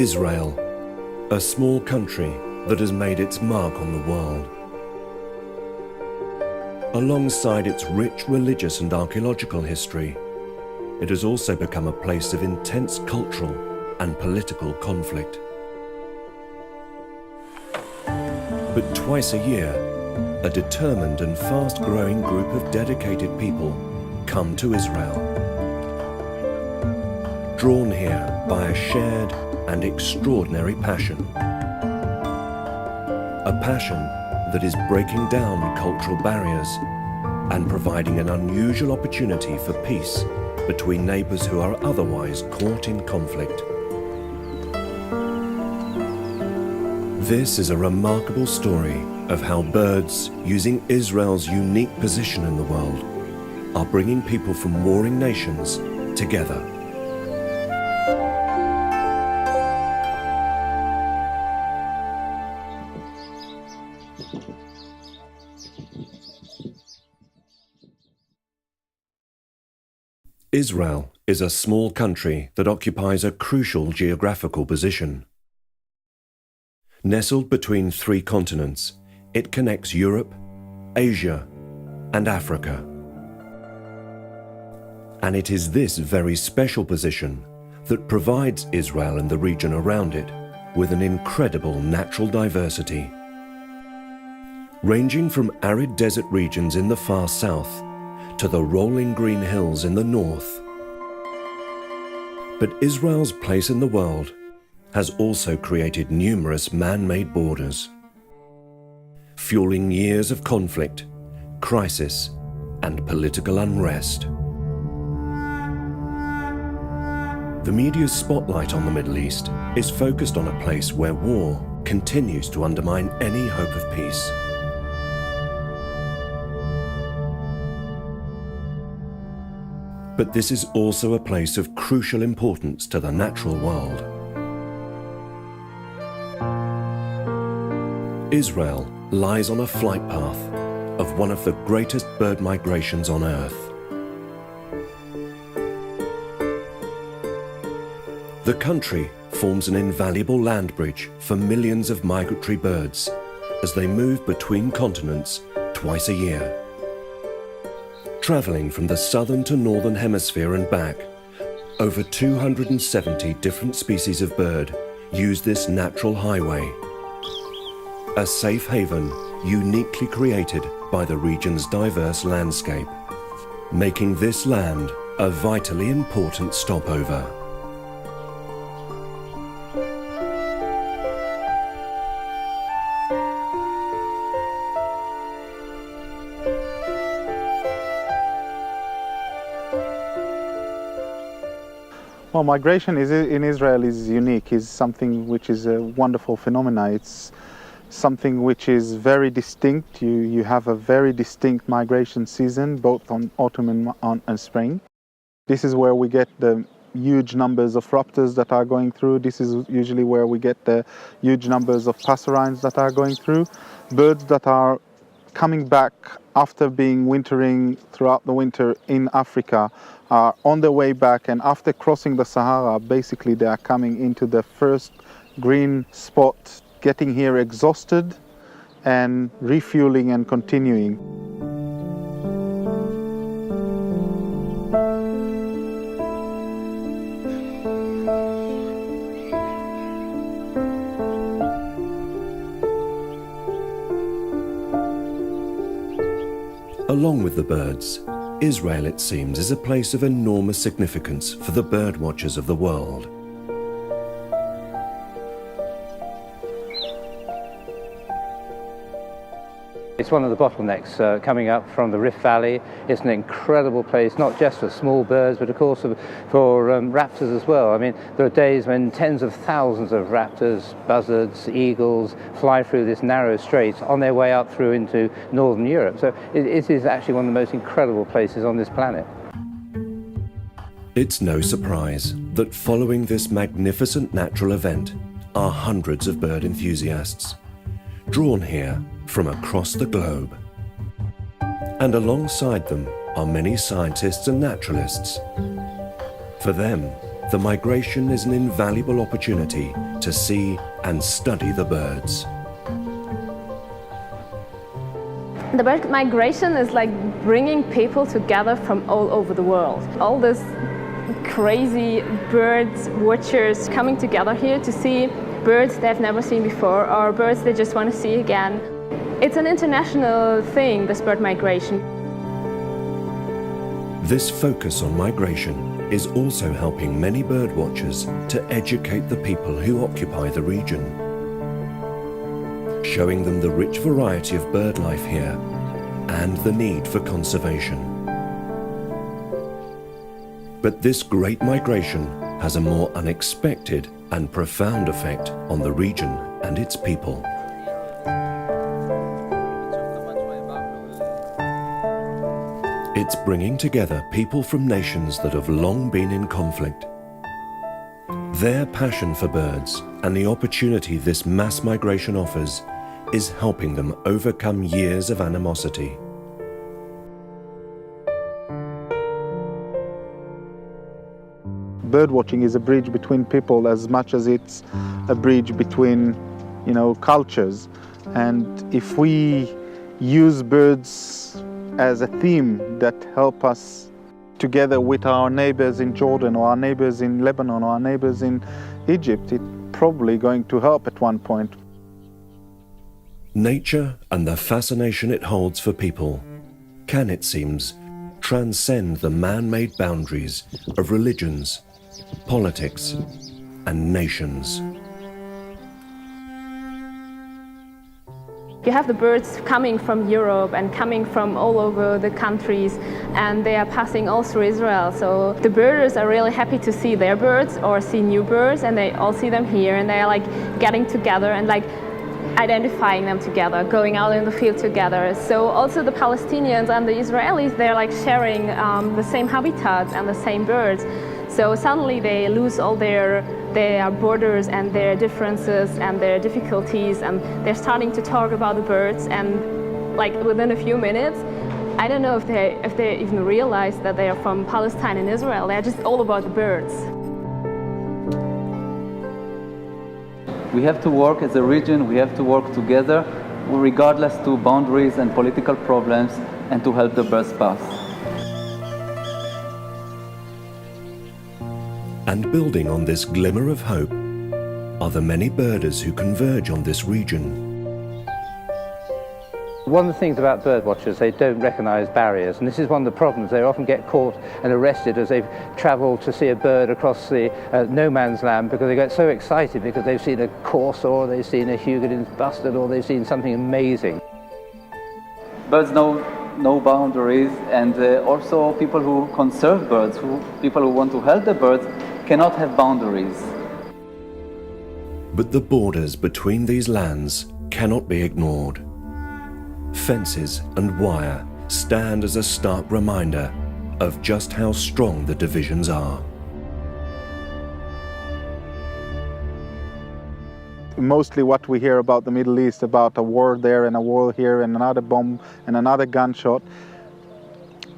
Israel, a small country that has made its mark on the world. Alongside its rich religious and archaeological history, it has also become a place of intense cultural and political conflict. But twice a year, a determined and fast-growing group of dedicated people come to Israel, drawn here by a shared and extraordinary passion. A passion that is breaking down cultural barriers and providing an unusual opportunity for peace between neighbors who are otherwise caught in conflict. This is a remarkable story of how birds, using Israel's unique position in the world, are bringing people from warring nations together. Israel is a small country that occupies a crucial geographical position. Nestled between three continents, it connects Europe, Asia, and Africa. And it is this very special position that provides Israel and the region around it with an incredible natural diversity. Ranging from arid desert regions in the far south to the rolling green hills in the north. But Israel's place in the world has also created numerous man-made borders, fueling years of conflict, crisis, and political unrest. The media's spotlight on the Middle East is focused on a place where war continues to undermine any hope of peace. But this is also a place of crucial importance to the natural world. Israel lies on a flight path of one of the greatest bird migrations on Earth. The country forms an invaluable land bridge for millions of migratory birds as they move between continents twice a year. Traveling from the southern to northern hemisphere and back, over 270 different species of bird use this natural highway. A safe haven uniquely created by the region's diverse landscape, making this land a vitally important stopover. Well, migration in Israel is unique, is something which is a wonderful phenomenon. It's something which is very distinct. You have a very distinct migration season, both on autumn and spring. This is where we get the huge numbers of raptors that are going through. This is usually where we get the huge numbers of passerines that are going through. Birds that are coming back after being wintering throughout the winter in Africa are on their way back, and after crossing the Sahara, basically they are coming into the first green spot, getting here exhausted and refueling and continuing. Along with the birds, Israel, it seems, is a place of enormous significance for the bird watchers of the world. It's one of the bottlenecks coming up from the Rift Valley. It's an incredible place, not just for small birds, but of course for raptors as well. I mean, there are days when tens of thousands of raptors, buzzards, eagles fly through this narrow strait on their way up through into northern Europe. So it is actually one of the most incredible places on this planet. It's no surprise that following this magnificent natural event are hundreds of bird enthusiasts, drawn here from across the globe. And alongside them are many scientists and naturalists. For them, the migration is an invaluable opportunity to see and study the birds. The bird migration is like bringing people together from all over the world. All these crazy birds watchers coming together here to see birds they've never seen before or birds they just want to see again. It's an international thing, this bird migration. This focus on migration is also helping many bird watchers to educate the people who occupy the region, showing them the rich variety of bird life here and the need for conservation. But this great migration has a more unexpected and profound effect on the region and its people. It's bringing together people from nations that have long been in conflict. Their passion for birds and the opportunity this mass migration offers is helping them overcome years of animosity. Birdwatching is a bridge between people as much as it's a bridge between, cultures. And if we use birds as a theme that help us together with our neighbors in Jordan or our neighbors in Lebanon or our neighbors in Egypt, it's probably going to help at one point. Nature and the fascination it holds for people can, it seems, transcend the man-made boundaries of religions, politics, and nations. You have the birds coming from Europe and coming from all over the countries, and they are passing all through Israel. So the birders are really happy to see their birds or see new birds, and they all see them here, and they are like getting together and like identifying them together, going out in the field together. So also the Palestinians and the Israelis, they're like sharing the same habitats and the same birds. So suddenly they lose all their borders and their differences and their difficulties, and they're starting to talk about the birds, and like within a few minutes, I don't know if they even realize that they are from Palestine and Israel. They're just all about the birds. We have to work as a region, we have to work together, regardless to boundaries and political problems, and to help the birds pass. And building on this glimmer of hope are the many birders who converge on this region. One of the things about bird watchers, they don't recognise barriers, and this is one of the problems. They often get caught and arrested as they've travelled to see a bird across the no man's land, because they get so excited because they've seen a corsair, or they've seen a Huguenot's bustard, or they've seen something amazing. Birds know no boundaries, and also people who conserve birds, people who want to help the birds, cannot have boundaries. But the borders between these lands cannot be ignored. Fences and wire stand as a stark reminder of just how strong the divisions are. Mostly what we hear about the Middle East, about a war there and a war here and another bomb and another gunshot.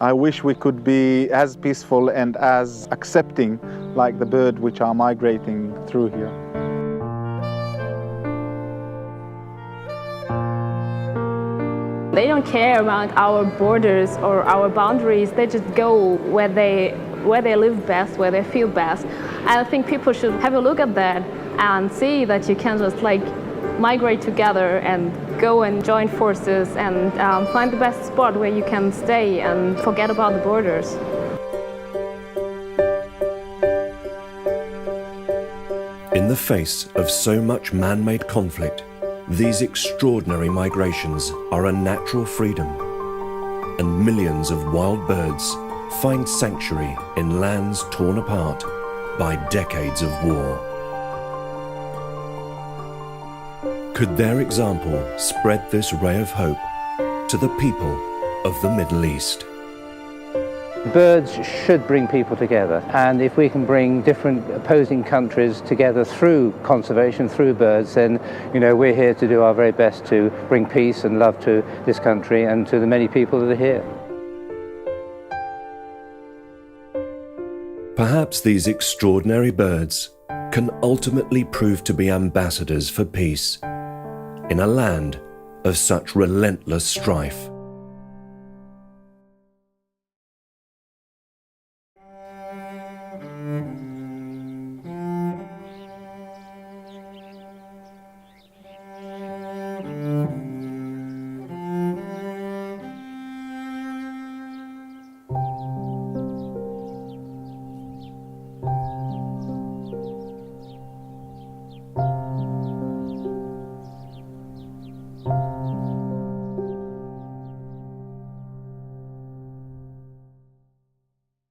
I wish we could be as peaceful and as accepting like the birds which are migrating through here. They don't care about our borders or our boundaries. They just go where they live best, where they feel best. I think people should have a look at that and see that you can just like migrate together and go and join forces and find the best spot where you can stay and forget about the borders. In the face of so much man-made conflict, these extraordinary migrations are a natural freedom, and millions of wild birds find sanctuary in lands torn apart by decades of war. Could their example spread this ray of hope to the people of the Middle East? Birds should bring people together, and if we can bring different opposing countries together through conservation, through birds, then we're here to do our very best to bring peace and love to this country and to the many people that are here. Perhaps these extraordinary birds can ultimately prove to be ambassadors for peace in a land of such relentless strife.